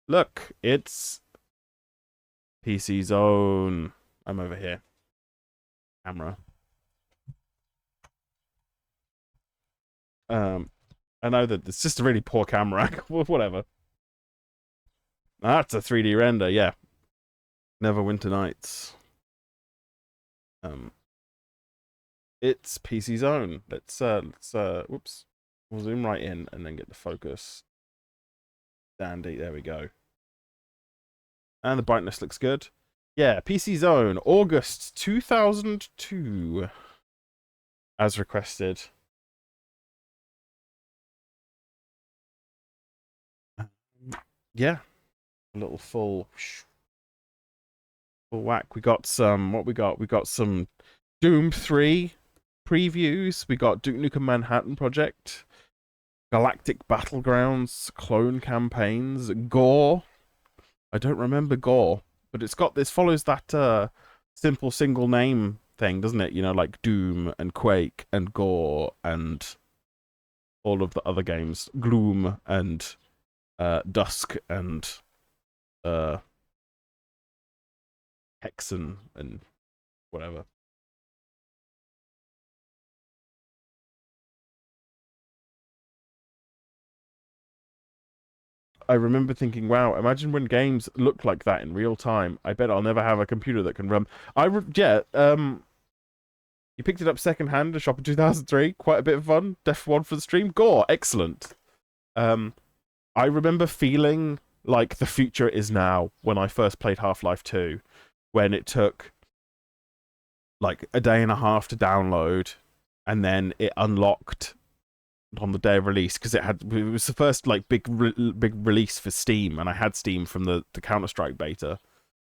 Look, it's PCZone. I'm over here. Camera. Um, I know that it's just a really poor camera. Whatever. That's a 3D render. Yeah. Neverwinter Nights. Um, it's PCZone. Whoops. We'll zoom right in and then get the focus. Dandy. There we go. And the brightness looks good. Yeah, PCZone, August 2002, as requested. Yeah, a little full whack. We got some. What we got? We got some Doom 3 previews. We got Duke Nukem Manhattan Project, Galactic Battlegrounds, Clone Campaigns, Gore. I don't remember Gore, but it's got this follows that simple single name thing, doesn't it? You know, like Doom and Quake and Gore and all of the other games, Gloom and Dusk and uh, Hexen and whatever. I remember thinking, wow, imagine when games look like that in real time. I bet I'll never have a computer that can run. You picked it up secondhand, a shop in 2003. Quite a bit of fun. Def 1 for the stream. Gore, excellent. I remember feeling like the future is now when I first played Half-Life 2, when it took like a day and a half to download, and then it unlocked on the day of release because it was the first like big release for Steam, and I had Steam from the Counter-Strike beta,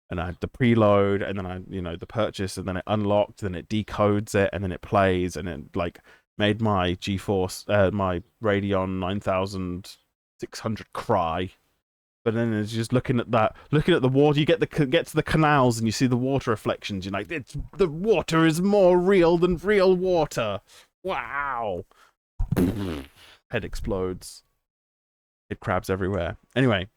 and I had the preload, and then the purchase, and then it unlocked, then it decodes it, and then it plays, and it like made my GeForce, my Radeon 9600 cry. But then it's just looking at the water. You get to the canals, and you see the water reflections. You're like, the water is more real than real water. Wow. Head explodes. It crabs everywhere. Anyway,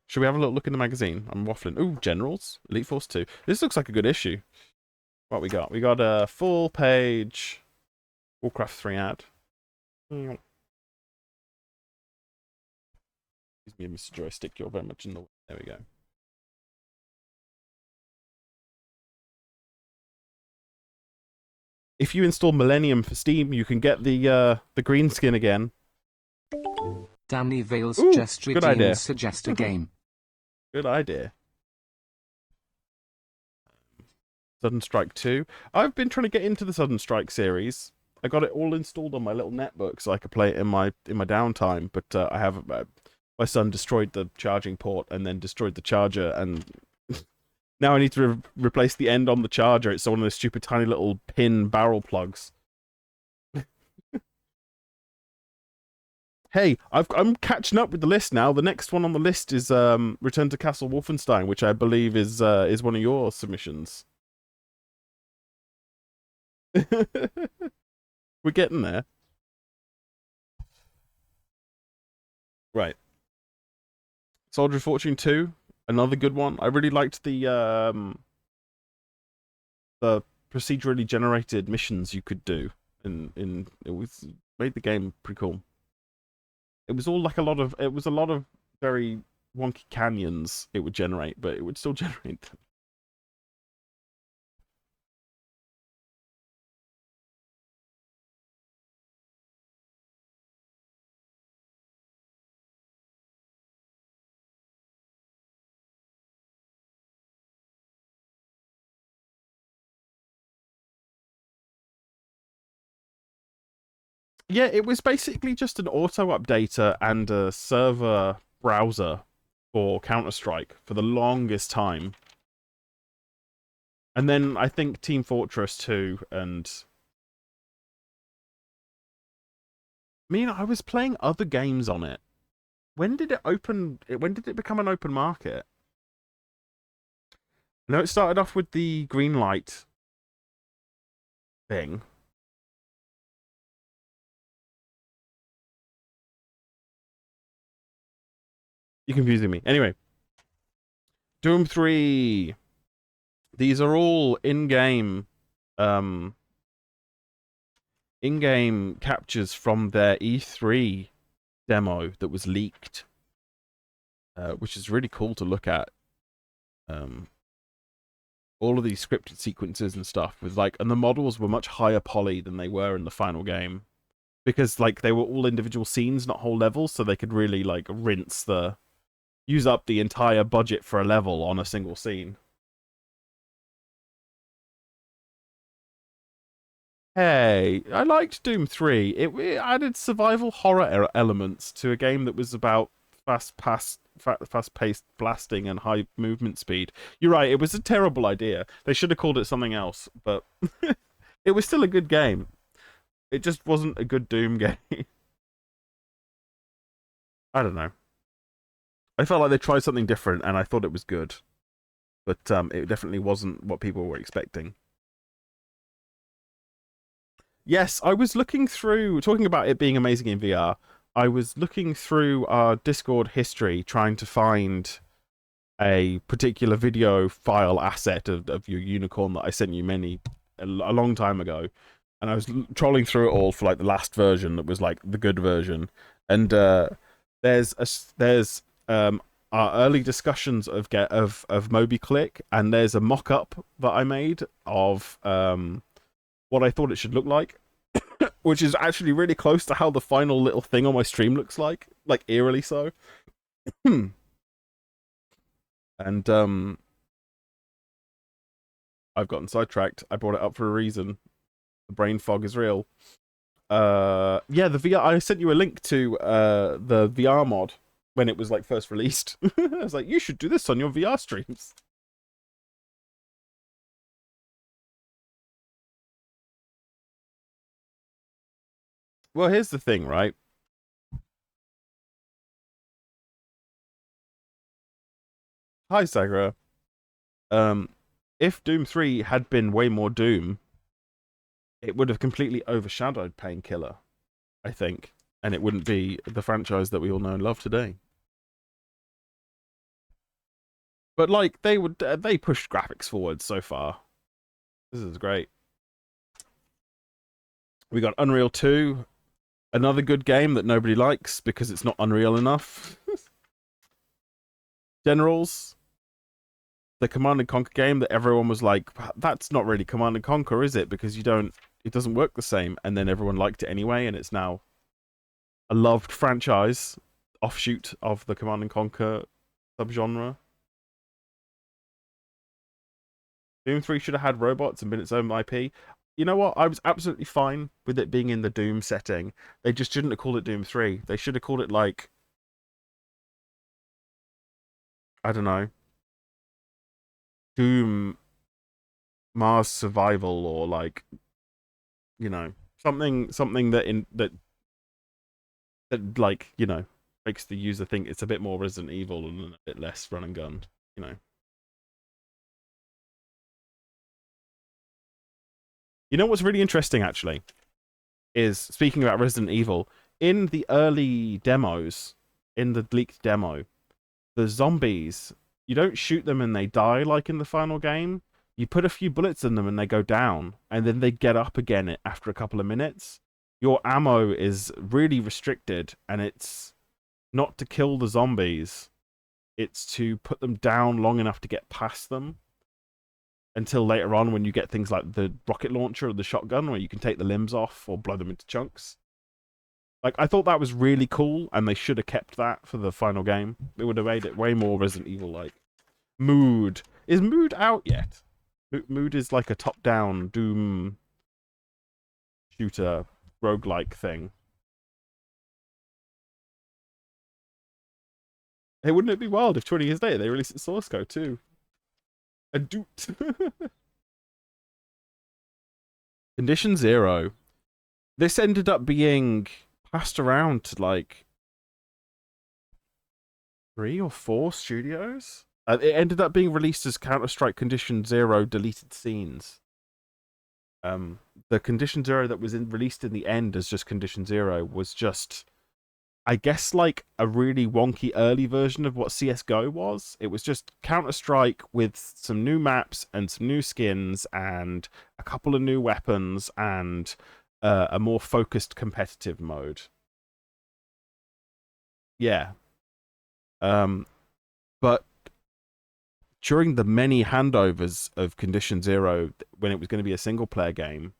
should we have a little look in the magazine? I'm waffling. Ooh, Generals. Elite Force 2. This looks like a good issue. What we got? We got a full page Warcraft 3 ad. Excuse me, Mr. Joystick. You're very much in the way. There we go. If you install Millennium for Steam, you can get the green skin again. Danny Vales Ooh, just good idea. Suggest a game. Good idea. Sudden Strike 2. I've been trying to get into the Sudden Strike series. I got it all installed on my little netbook so I could play it in my downtime, but I have my son destroyed the charging port and then destroyed the charger, and now I need to replace the end on the charger. It's one of those stupid tiny little pin barrel plugs. Hey, I'm catching up with the list now. The next one on the list is Return to Castle Wolfenstein, which I believe is one of your submissions. We're getting there. Right. Soldier of Fortune 2, another good one. I really liked the procedurally generated missions you could do. In it was made the game pretty cool. It was all like a lot of very wonky canyons it would generate, but it would still generate them. Yeah, it was basically just an auto updater and a server browser for Counter-Strike for the longest time. And then I think Team Fortress 2 and I was playing other games on it. When did it open? When did it become an open market? No, it started off with the green light thing. You're confusing me. Anyway, Doom 3. These are all in-game captures from their E3 demo that was leaked, which is really cool to look at. All of these scripted sequences and stuff with and the models were much higher poly than they were in the final game, because they were all individual scenes, not whole levels, so they could really use up the entire budget for a level on a single scene. Hey, I liked Doom 3. It added survival horror elements to a game that was about fast-paced blasting and high movement speed. You're right, it was a terrible idea. They should have called it something else, but it was still a good game. It just wasn't a good Doom game. I don't know. I felt like they tried something different, and I thought it was good. But it definitely wasn't what people were expecting. Yes, I was looking through, talking about it being amazing in VR, I was looking through our Discord history trying to find a particular video file asset of your unicorn that I sent you a long time ago. And I was trolling through it all for the last version that was the good version. And there's our early discussions of Moby Click, and there's a mock-up that I made of what I thought it should look like, which is actually really close to how the final little thing on my stream looks like eerily so. And I've gotten sidetracked. I brought it up for a reason. The brain fog is real. Yeah, the VR. I sent you a link to the VR mod when it was first released. I was like, you should do this on your VR streams. Well, here's the thing, right? Hi, Sagra. If Doom 3 had been way more Doom, it would have completely overshadowed Painkiller, I think, and it wouldn't be the franchise that we all know and love today. But they pushed graphics forward so far. This is great. We got Unreal 2, another good game that nobody likes because it's not Unreal enough. Generals, the Command and Conquer game that everyone was like, that's not really Command and Conquer, is it? Because it doesn't work the same. And then everyone liked it anyway, and it's now a loved franchise, offshoot of the Command and Conquer subgenre. Doom 3 should have had robots and been its own IP. You know what? I was absolutely fine with it being in the Doom setting. They just shouldn't have called it Doom 3. They should have called it I don't know, Doom Mars Survival, or something that makes the user think it's a bit more Resident Evil and a bit less run and gun, You know what's really interesting, actually, is, speaking about Resident Evil, in the early demos, in the leaked demo, the zombies, you don't shoot them and they die like in the final game. You put a few bullets in them and they go down, and then they get up again after a couple of minutes. Your ammo is really restricted, and it's not to kill the zombies. It's to put them down long enough to get past them, until later on when you get things like the rocket launcher or the shotgun, where you can take the limbs off or blow them into chunks. I thought that was really cool, and they should have kept that for the final game. It would have made it way more Resident Evil-like. Mood. Is Mood out yet? Mood is like a top-down Doom shooter roguelike thing. Hey, wouldn't it be wild if 20 years later they released a source code too? A doot. Condition Zero. This ended up being passed around to 3 or 4 studios. It ended up being released as Counter-Strike Condition Zero deleted scenes. The Condition Zero that was released in the end as just Condition Zero was just I guess like a really wonky early version of what CS:GO was. It was just Counter-Strike with some new maps and some new skins and a couple of new weapons and a more focused competitive mode. Yeah. But during the many handovers of Condition Zero, when it was going to be a single player game,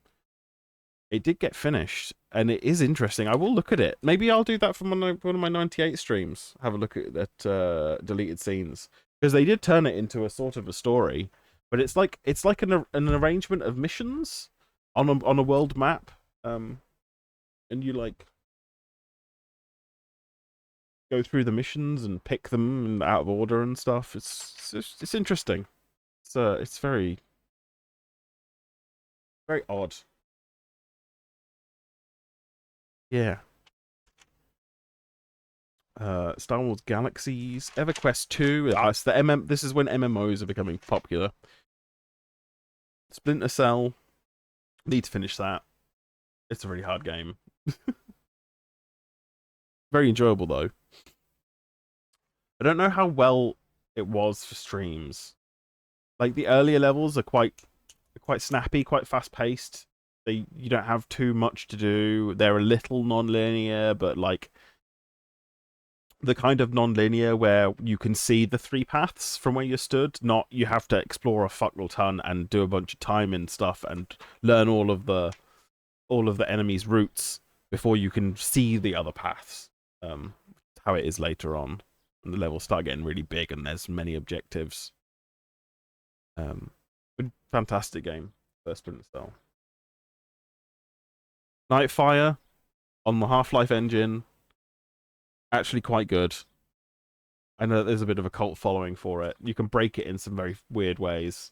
it did get finished, and it is interesting. I will look at it. Maybe I'll do that for one of my 98 streams. Have a look at deleted scenes, because they did turn it into a sort of a story, but it's like an arrangement of missions on a world map, and you like go through the missions and pick them out of order and stuff. It's interesting. It's very very odd. Yeah. Star Wars Galaxies, EverQuest 2. It's the This is when MMOs are becoming popular. Splinter Cell. Need to finish that. It's a really hard game. Very enjoyable though. I don't know how well it was for streams. Like the earlier levels are quite snappy, quite fast paced. You don't have too much to do. They're a little non-linear, but like the kind of non-linear where you can see the three paths from where you stood, not you have to explore a fuckle ton and do a bunch of time and stuff and learn all of the enemy's routes before you can see the other paths. How it is later on, and the levels start getting really big and there's many objectives. Fantastic game, first Splinter Cell. Nightfire on the Half-Life engine, actually quite good. I know there's a bit of a cult following for it. You can break it in some very weird ways.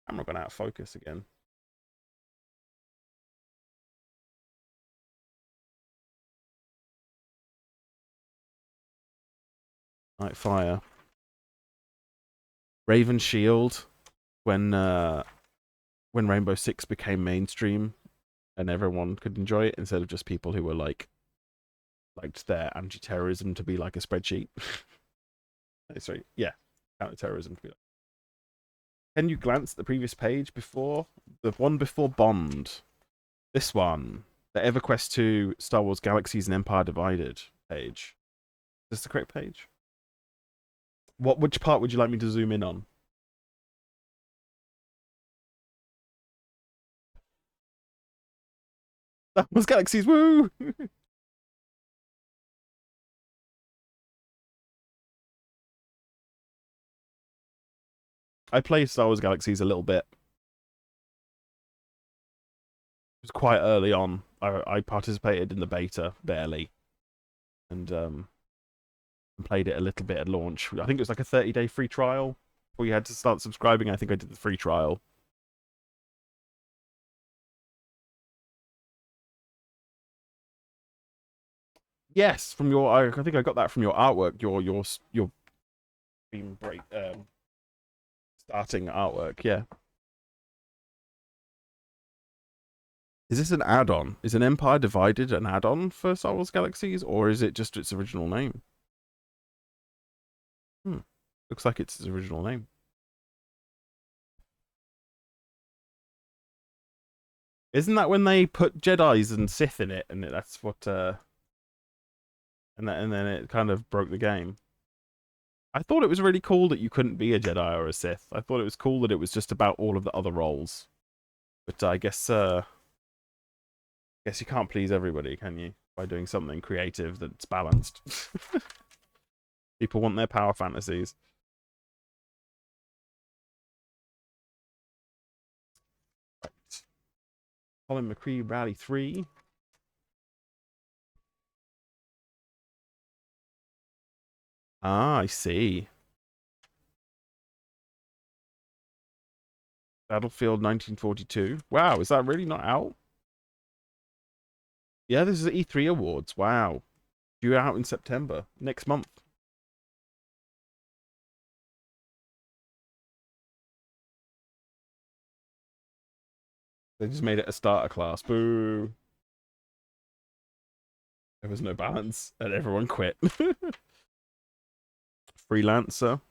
I'm not going out of focus again. Nightfire. Raven Shield, when Rainbow Six became mainstream and everyone could enjoy it instead of just people who were liked their anti-terrorism to be like a spreadsheet. Sorry, yeah, counter-terrorism to be like. Can you glance at the previous page before the one before Bond? This one, the EverQuest 2 Star Wars Galaxies and Empire Divided page. Is this the correct page? Which part would you like me to zoom in on? Star Wars Galaxies, woo! I played Star Wars Galaxies a little bit. It was quite early on. I participated in the beta barely, and played it a little bit at launch. I think it was like a 30-day free trial where you had to start subscribing. I think I did the free trial. Yes, from your. I think I got that from your artwork. Your beam break starting artwork. Yeah. Is this an add-on? Is an Empire Divided an add-on for Star Wars Galaxies, or is it just its original name? Looks like it's its original name. Isn't that when they put Jedi's and Sith in it, and that's what and then it kind of broke the game? I thought it was really cool that you couldn't be a Jedi or a Sith. I thought it was cool that it was just about all of the other roles. But I guess you can't please everybody, can you? By doing something creative that's balanced. People want their power fantasies. Right. Colin McCree Rally 3. Ah, I see. Battlefield 1942. Wow, is that really not out? Yeah, this is E3 Awards. Wow. Due out in September. Next month. They just made it a starter class. Boo. There was no balance, and everyone quit. Freelancer.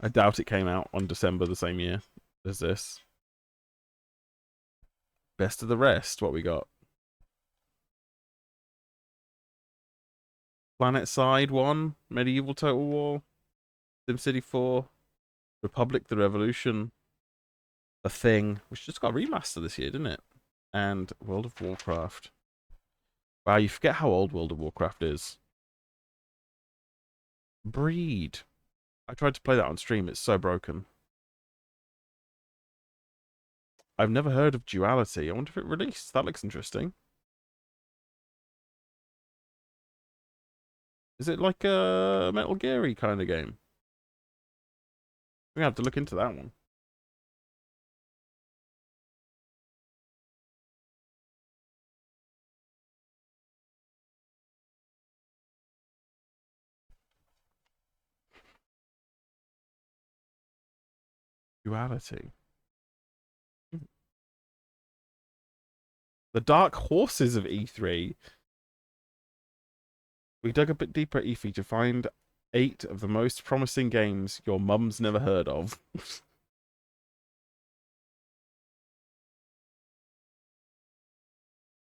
I doubt it came out on December the same year as this. Best of the rest. What we got? Planet Side 1, Medieval Total War, SimCity 4, Republic the Revolution, The Thing, which just got a remaster this year, didn't it? And World of Warcraft. Wow, you forget how old World of Warcraft is. Breed. I tried to play that on stream, it's so broken. I've never heard of Duality. I wonder if it released. That looks interesting. Is it like a Metal Gear-y kind of game? We have to look into that one. Duality. The Dark Horses of E3. We dug a bit deeper at E3 to find 8 of the most promising games your mum's never heard of.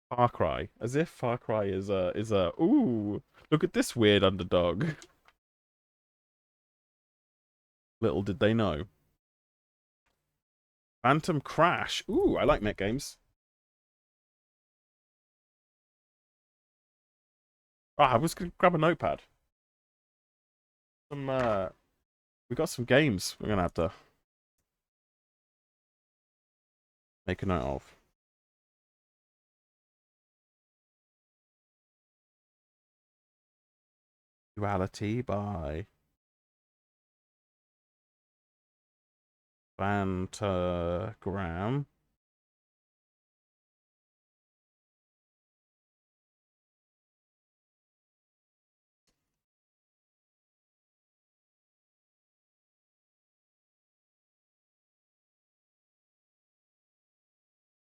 Far Cry. As if Far Cry is a ooh, look at this weird underdog. Little did they know. Phantom Crash. Ooh, I like mech games. Ah, I was gonna grab a notepad. We got some games we're gonna have to make a note of. Duality by Fantagram.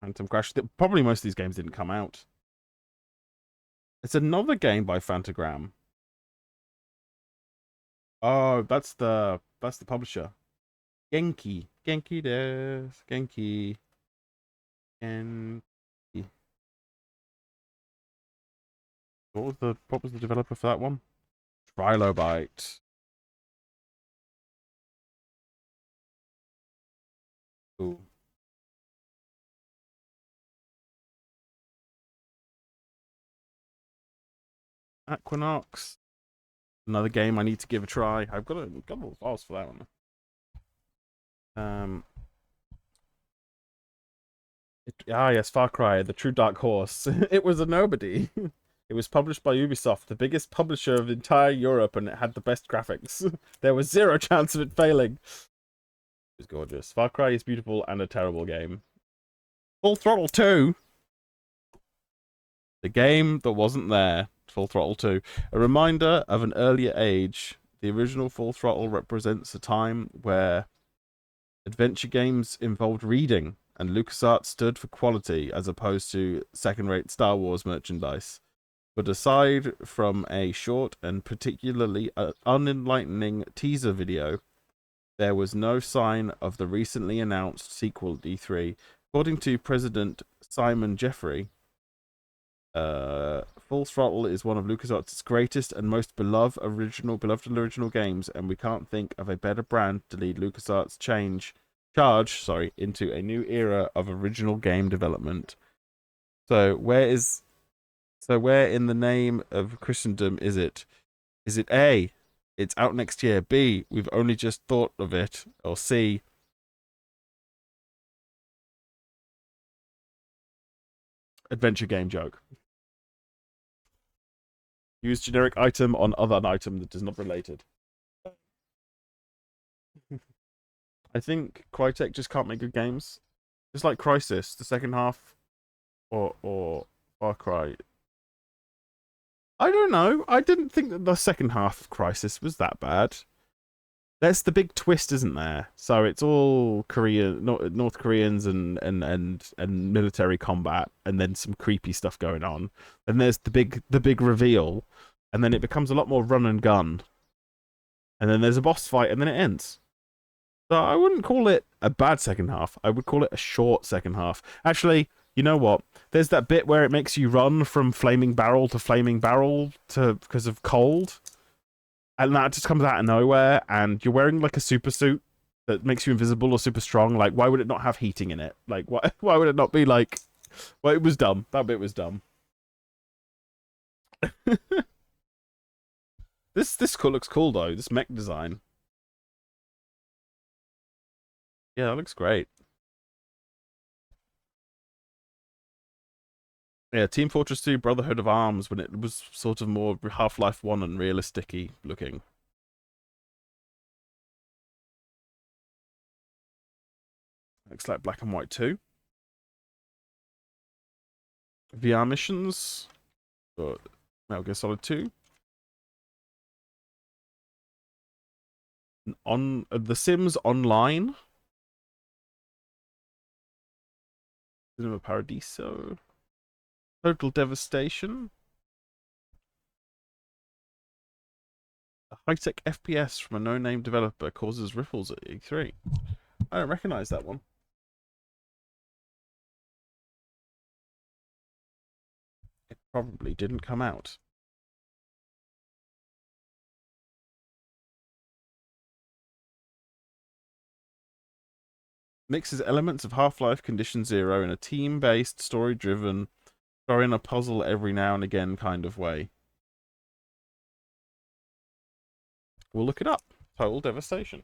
Phantom Crash. Probably most of these games didn't come out. It's another game by Fantagram. Oh, that's the publisher. Genki. Genki desu. Genki. Genki. What was the developer for that one? Trilobite. Ooh. Equinox. Another game I need to give a try. I've got a couple of files for that one. Yes, Far Cry, the true dark horse. It was a nobody. It was published by Ubisoft, the biggest publisher of entire Europe, and it had the best graphics. There was zero chance of it failing. It was gorgeous. Far Cry is beautiful and a terrible game. Full Throttle 2. The game that wasn't there. Full Throttle 2. A reminder of an earlier age. The original Full Throttle represents a time where adventure games involved reading, and LucasArts stood for quality as opposed to second-rate Star Wars merchandise. But aside from a short and particularly unenlightening teaser video, there was no sign of the recently announced sequel at E3. According to President Simon Jeffrey, Full Throttle is one of LucasArts' greatest and most beloved original games, and we can't think of a better brand to lead LucasArts charge into a new era of original game development. So where in the name of Christendom is it? Is it A, it's out next year, B, we've only just thought of it, or C, adventure game joke? Use generic item on other item that is not related. I think Crytek just can't make good games. Just like Crysis, the second half, or Far Cry. I don't know. I didn't think that the second half of Crysis was that bad. There's the big twist, isn't there? So it's all North Koreans and military combat, and then some creepy stuff going on. And there's the big reveal, and then it becomes a lot more run and gun. And then there's a boss fight, and then it ends. So I wouldn't call it a bad second half. I would call it a short second half. Actually, you know what? There's that bit where it makes you run from flaming barrel to flaming barrel to because of cold, and that just comes out of nowhere. And you're wearing like a super suit that makes you invisible or super strong. Like, why would it not have heating in it? Like, why? Why would it not be like? Well, it was dumb. That bit was dumb. This looks cool though. This mech design. Yeah, that looks great. Yeah, Team Fortress 2 Brotherhood of Arms when it was sort of more Half-Life 1 and realistic-y looking. Looks like Black and White 2. VR missions. Metal Gear Solid 2. On The Sims Online. Cinema Paradiso. Total Devastation. A high-tech FPS from a no-name developer causes ripples at E3. I don't recognize that one. It probably didn't come out. Mixes elements of Half-Life Condition Zero in a team-based, story-driven, throw in a puzzle every now and again kind of way. We'll look it up. Total Devastation.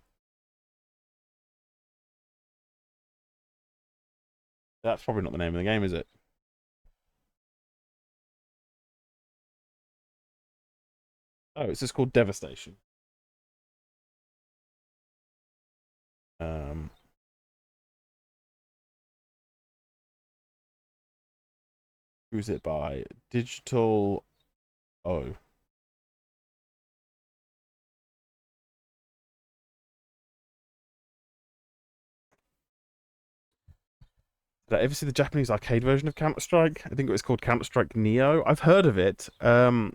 That's probably not the name of the game, is it? Oh, it's just called Devastation. Um, who's it by? Digital. Oh. Did I ever see the Japanese arcade version of Counter Strike? I think it was called Counter Strike Neo. I've heard of it. I'm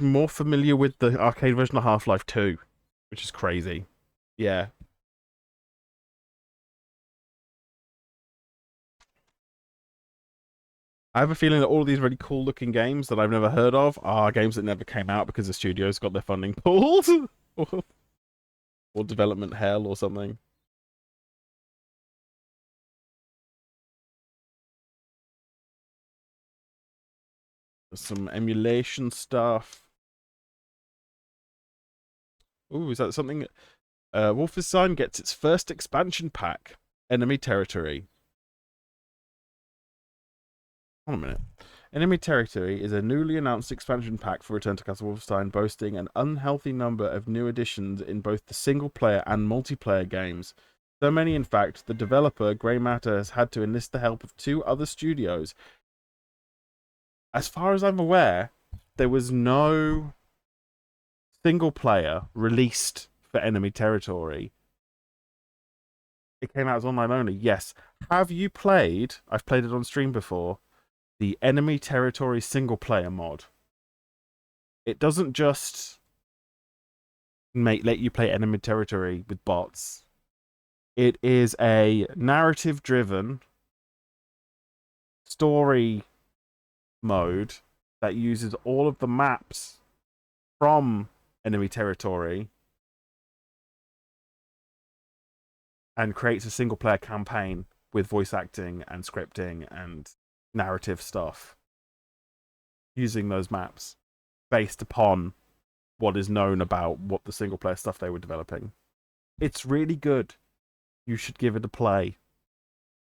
more familiar with the arcade version of Half-Life 2, which is crazy. Yeah. I have a feeling that all of these really cool looking games that I've never heard of are games that never came out because the studios got their funding pulled. Or development hell or something. Some emulation stuff. Ooh, is that something? Wolfenstein gets its first expansion pack, Enemy Territory. Hold on a minute. Enemy Territory is a newly announced expansion pack for Return to Castle Wolfenstein, boasting an unhealthy number of new additions in both the single player and multiplayer games. So many, in fact, the developer, Grey Matter, has had to enlist the help of 2 other studios. As far as I'm aware, there was no single player released for Enemy Territory. It came out as online only. Yes. Have you played? I've played it on stream before. The Enemy Territory single player mod. It doesn't just let you play Enemy Territory with bots. It is a narrative driven story mode that uses all of the maps from Enemy Territory and creates a single player campaign with voice acting and scripting and narrative stuff using those maps based upon what is known about what the single player stuff they were developing. It's really good. You should give it a play.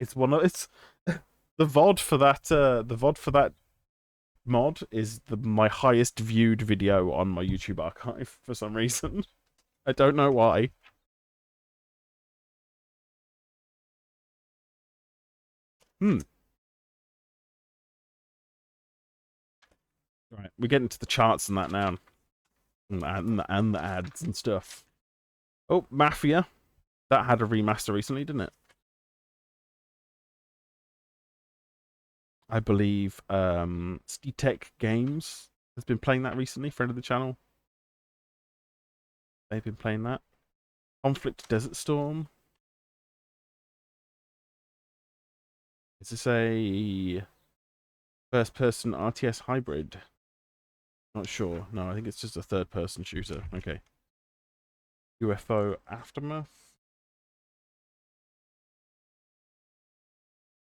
It's the VOD for that mod is my highest viewed video on my YouTube archive for some reason. I don't know why. Hmm. Right, we're getting to the charts and that now, and the ads and stuff. Oh, Mafia. That had a remaster recently, didn't it? I believe Tech Games has been playing that recently, friend of the channel. They've been playing that. Conflict Desert Storm. Is this a first person RTS hybrid? Not sure. No, I think it's just a third person shooter. Okay. UFO Aftermath.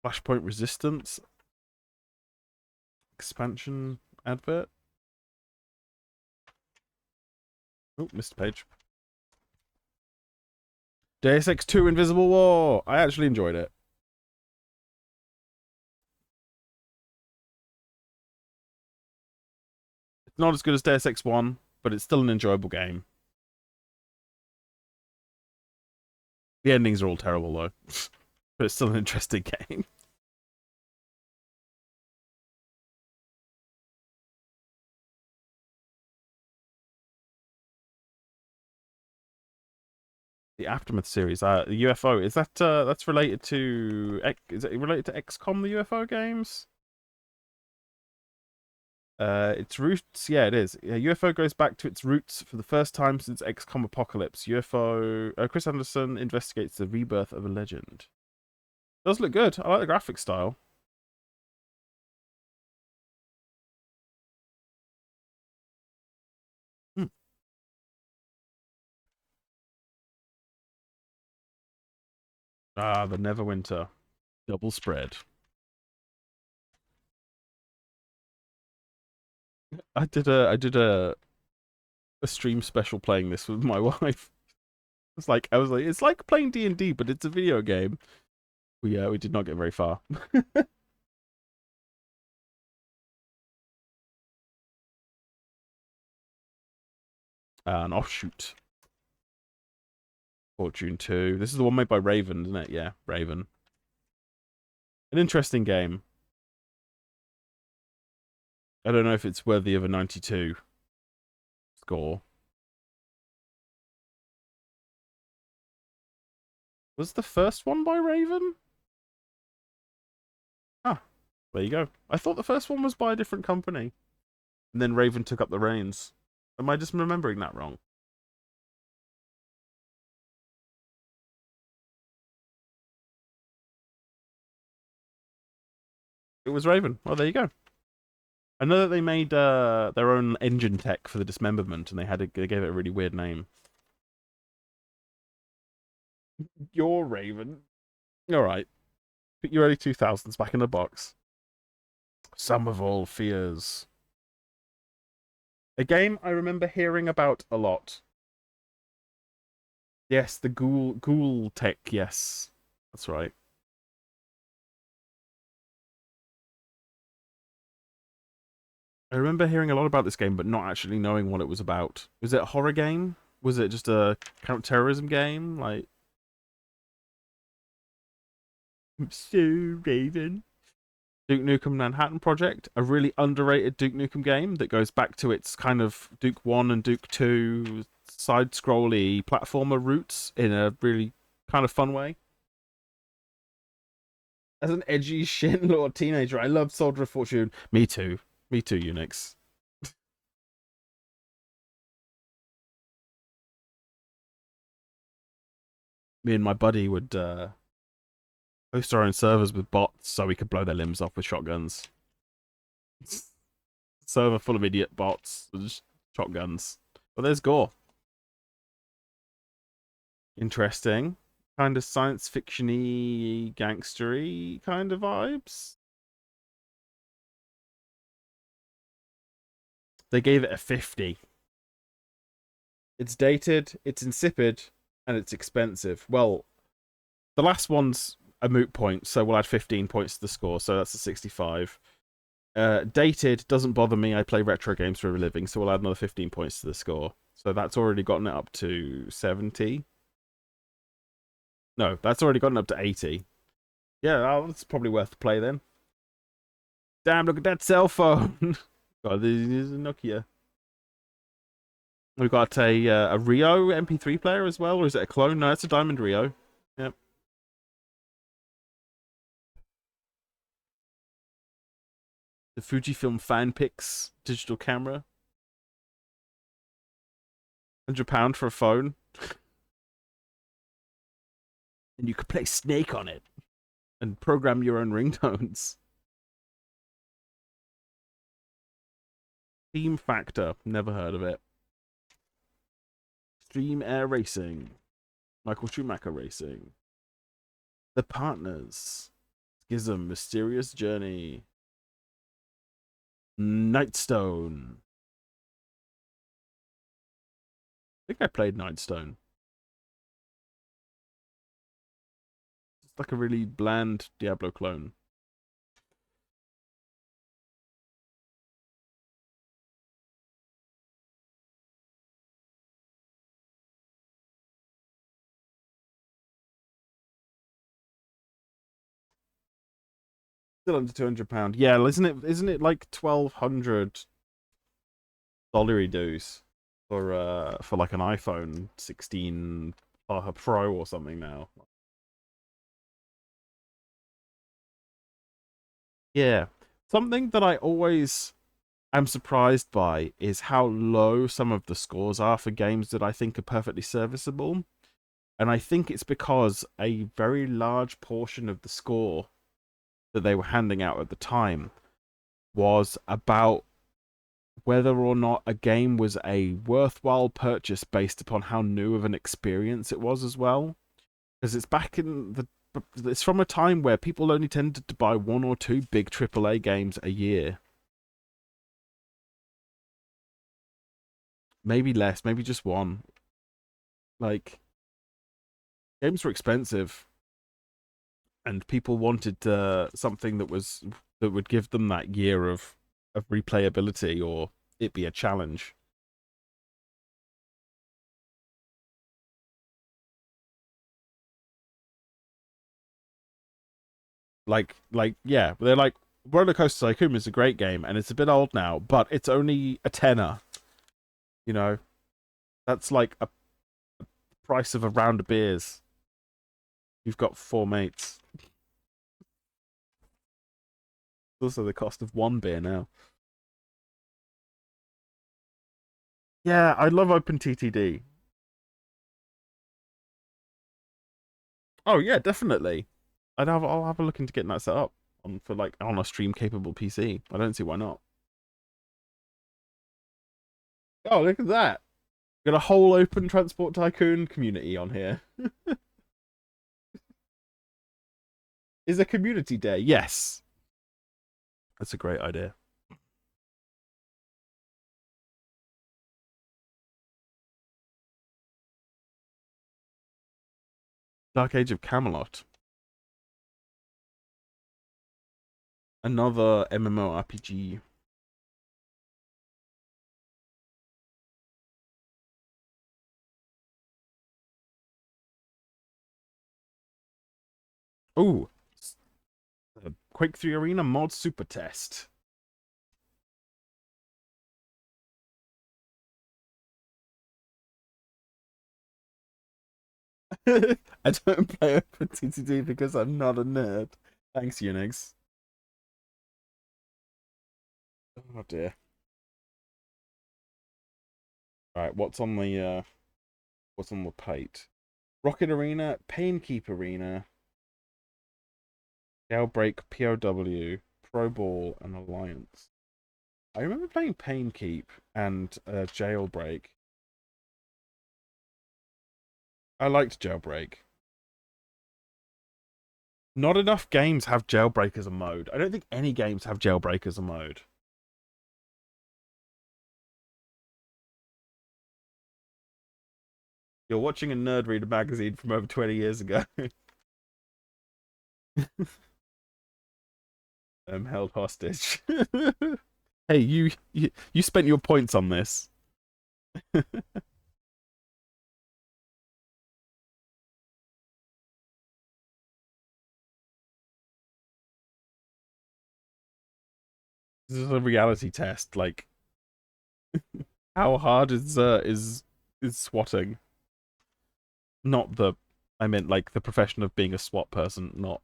Flashpoint Resistance. Expansion advert. Oh, missed a page. Deus Ex 2 Invisible War. I actually enjoyed it. It's not as good as Deus Ex 1, but it's still an enjoyable game. The endings are all terrible, though. But it's still an interesting game. The Aftermath series, the UFO, is that that's related to is it related to XCOM, the UFO games? Its roots, yeah, it is. UFO goes back to its roots for the first time since XCOM Apocalypse. UFO, Chris Anderson investigates the rebirth of a legend. Does look good. I like the graphic style. Hmm. Ah, the Neverwinter double spread. I did a stream special playing this with my wife. It's like playing D&D, but it's a video game. We did not get very far. An offshoot. Fortune 2. This is the one made by Raven, isn't it? Yeah, Raven. An interesting game. I don't know if it's worthy of a 92 score. Was the first one by Raven? Ah, there you go. I thought the first one was by a different company. And then Raven took up the reins. Am I just remembering that wrong? It was Raven. Well, there you go. I know that they made their own engine tech for the Dismemberment, and they gave it a really weird name. You're Raven. All right. Put your early 2000s back in the box. Sum of all fears. A game I remember hearing about a lot. Yes, the ghoul tech. Yes, that's right. I remember hearing a lot about this game, but not actually knowing what it was about. Was it a horror game? Was it just a counter-terrorism game? Like, I'm so Raven. Duke Nukem Manhattan Project, a really underrated Duke Nukem game that goes back to its kind of Duke 1 and Duke 2 side-scrolly platformer roots in a really kind of fun way. As an edgy Shinlord teenager, I loved Soldier of Fortune. Me too. Me too, Unix. Me and my buddy would host our own servers with bots so we could blow their limbs off with shotguns. Server full of idiot bots with just shotguns. But there's gore. Interesting. Kind of science fiction-y, gangstery kind of vibes. They gave it a 50. It's dated, it's insipid, and it's expensive. Well, the last one's a moot point, so we'll add 15 points to the score, so that's a 65. Dated doesn't bother me. I play retro games for a living, so we'll add another 15 points to the score. So that's already gotten it up to 70. No, that's already gotten up to 80. Yeah, that's probably worth the play then. Damn, look at that cell phone. God, this is a Nokia. We've got a Rio MP3 player as well, or is it a clone? No, it's a Diamond Rio. Yep. The Fujifilm FanPix digital camera. £100 for a phone. And you could play Snake on it and program your own ringtones. Team Factor. Never heard of it. Stream Air Racing. Michael Schumacher Racing. The Partners. Schism. Mysterious Journey. Nightstone. I think I played Nightstone. It's like a really bland Diablo clone. Still under £200. Yeah, isn't it like 1,200 dollary dues for like an iPhone 16 Pro or something now? Yeah. Something that I always am surprised by is how low some of the scores are for games that I think are perfectly serviceable. And I think it's because a very large portion of the score that they were handing out at the time was about whether or not a game was a worthwhile purchase based upon how new of an experience it was as well. Because it's back in the it's from a time where people only tended to buy one or two big AAA games a year. Maybe less, maybe just one. Like, games were expensive, and people wanted something that would give them that year of replayability, or it be a challenge. Yeah, they're like, Roller Coaster Tycoon is a great game, and it's a bit old now, but it's only a tenner. You know, that's like a price of a round of beers. You've got four mates. It's also the cost of one beer now. Yeah, I love OpenTTD. Oh yeah, definitely. I'll have a look into getting that set up on a stream capable PC. I don't see why not. Oh, look at that. Got a whole Open Transport Tycoon community on here. Is a community day? Yes. That's a great idea. Dark Age of Camelot. Another MMORPG. Oh, Quake 3 Arena mod super test. I don't play OpenTTD because I'm not a nerd. Thanks, Unix. Oh dear. Alright, what's on the plate? Rocket Arena, Painkeep Arena, Jailbreak, POW, Pro Ball, and Alliance. I remember playing Painkeep and Jailbreak. I liked Jailbreak. Not enough games have Jailbreak as a mode. I don't think any games have Jailbreak as a mode. You're watching a Nerd Reader magazine from over 20 years ago. I'm held hostage. Hey, you spent your points on this. This is a reality test. Like, How hard is swatting? Not the, I meant like the profession of being a SWAT person, not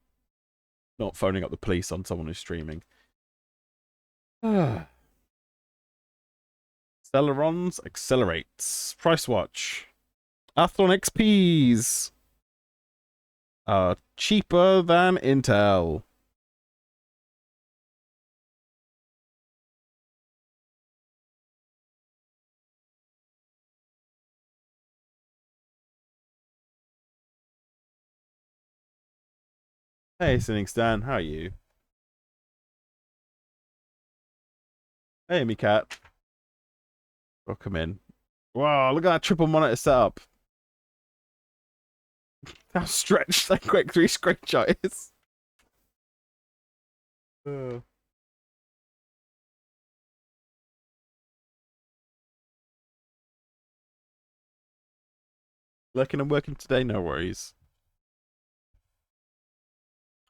phoning up the police on someone who's streaming. Celerons accelerates. Price watch. Athlon XPs are cheaper than Intel. Hey, Sinning Stan, how are you? Hey, me cat. Welcome in. Wow, look at that triple monitor setup. How stretched that quick 3 screenshot is. Uh. Lurking and working today, no worries.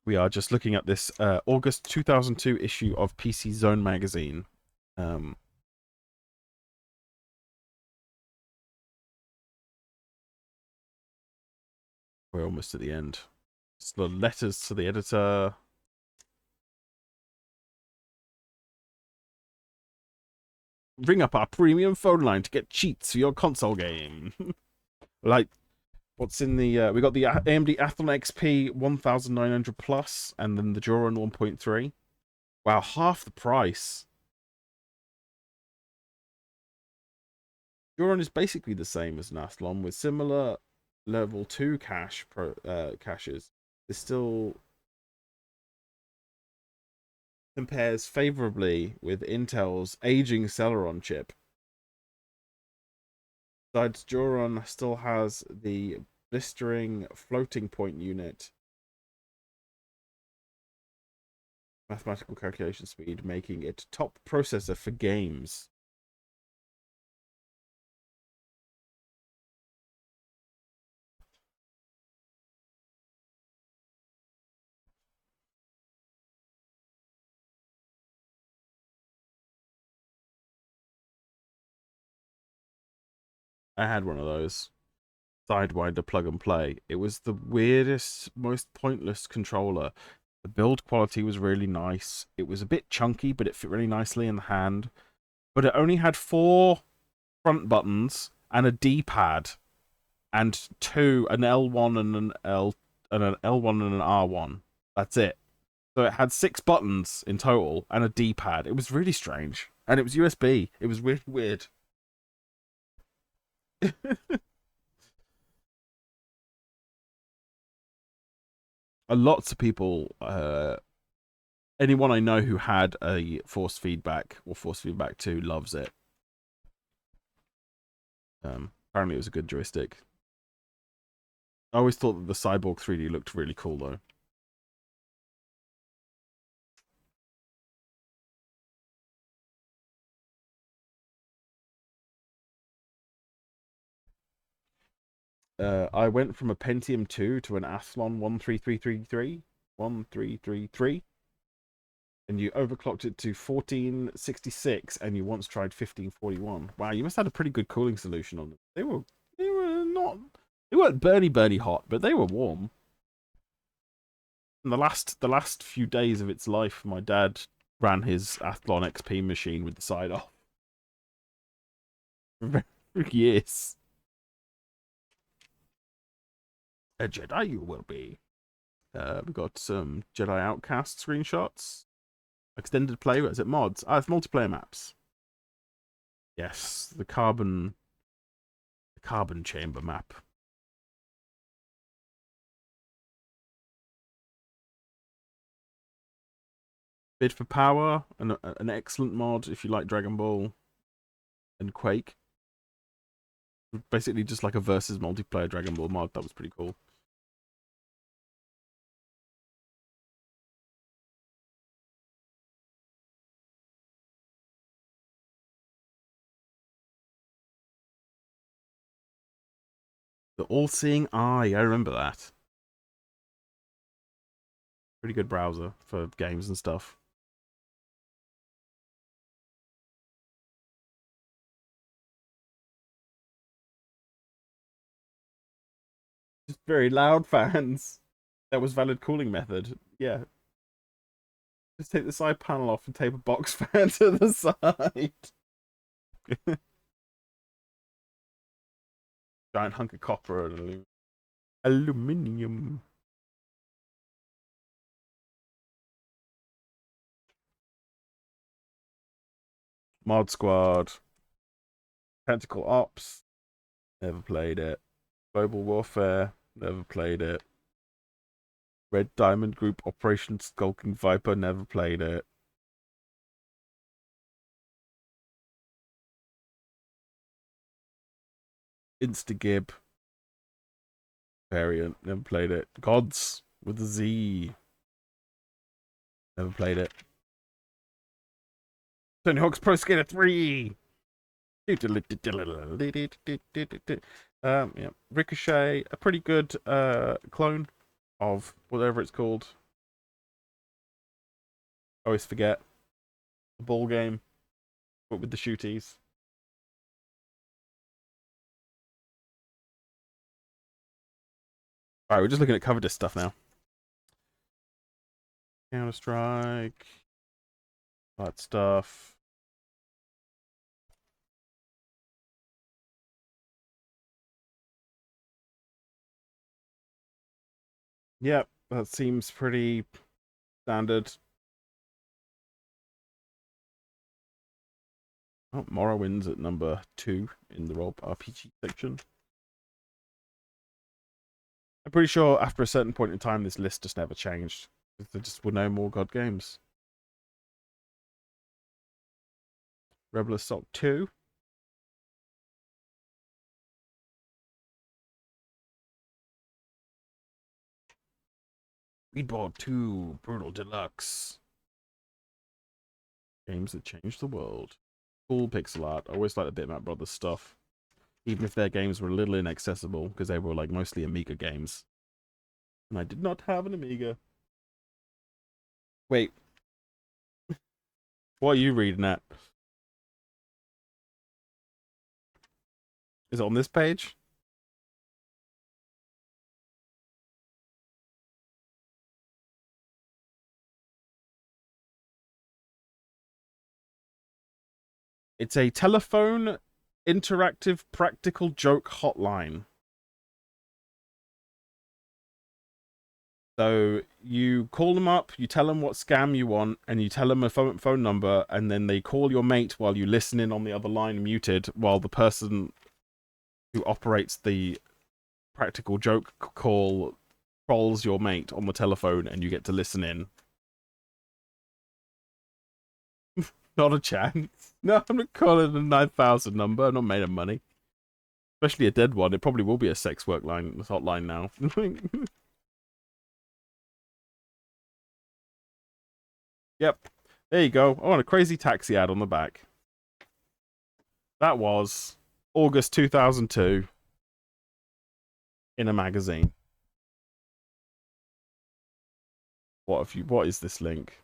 We are just looking at this August 2002 issue of PCZone magazine. We're almost at the end. It's the letters to the editor. Ring up our premium phone line to get cheats for your console game. Like, what's in the... we got the AMD Athlon XP 1900 Plus, and then the Duron 1.3. Wow, half the price. Duron is basically the same as an Athlon, with similar level 2 caches. It still compares favorably with Intel's aging Celeron chip. Besides, Duron still has the blistering floating point unit, mathematical calculation speed, making it top processor for games. I had one of those. Sidewinder plug and play. It was the weirdest, most pointless controller. The build quality was really nice. It was a bit chunky, but it fit really nicely in the hand. But it only had 4 front buttons and a D-pad, and an L1 and an L1 and an R1. That's it. So it had 6 buttons in total and a D-pad. It was really strange, and it was USB. It was really weird. Lots of people, anyone I know who had a force feedback or force feedback 2 loves it. Apparently it was a good joystick. I always thought that the Cyborg 3D looked really cool though. I went from a Pentium 2 to an Athlon 1333, and you overclocked it to 1466, and you once tried 1541. Wow, you must have had a pretty good cooling solution on them. They were not, they weren't burny hot, but they were warm. And the last few days of its life, my dad ran his Athlon XP machine with the side off for years. A Jedi you will be. We got some Jedi Outcast screenshots. Extended play, what is it? Mods. Ah, it's multiplayer maps. Yes, the carbon chamber map. Bid for Power, an excellent mod if you like Dragon Ball and Quake. Basically just like a versus multiplayer Dragon Ball mod. That was pretty cool. The All-Seeing Eye, I remember that. Pretty good browser for games and stuff. Just very loud fans. That was valid cooling method. Yeah. Just take the side panel off and tape a box fan to the side. Giant hunk of copper and aluminium. Mod Squad. Tentacle Ops. Never played it. Global Warfare. Never played it. Red Diamond Group Operation Skulking Viper. Never played it. Instagib variant. Never played it. Gods with a Z. Never played it. Tony Hawk's Pro Skater 3. Yeah. Ricochet, a pretty good clone of whatever it's called. I always forget. The ball game, but with the shooties. Alright, we're just looking at cover disc stuff now. Counter-Strike. That stuff. Yep, that seems pretty standard. Oh, Morrowind's at number 2 in the role RPG section. I'm pretty sure after a certain point in time, this list just never changed. There just were no more God games. Rebel Assault 2. Speedball 2, Brutal Deluxe. Games that changed the world. Cool pixel art. I always liked the Bitmap Brothers stuff. Even if their games were a little inaccessible, because they were like mostly Amiga games. And I did not have an Amiga. Wait. What are you reading at? Is it on this page? It's a telephone interactive practical joke hotline. So you call them up, you tell them what scam you want, and you tell them a phone number, and then they call your mate while you listen in on the other line muted, while the person who operates the practical joke call trolls your mate on the telephone, and you get to listen in. Not a chance. No, I'm not calling a 9,000 number. I'm not made of money. Especially a dead one. It probably will be a sex work line hotline now. Yep. There you go. Oh, and a crazy taxi ad on the back. That was August 2002 in a magazine. What is this link?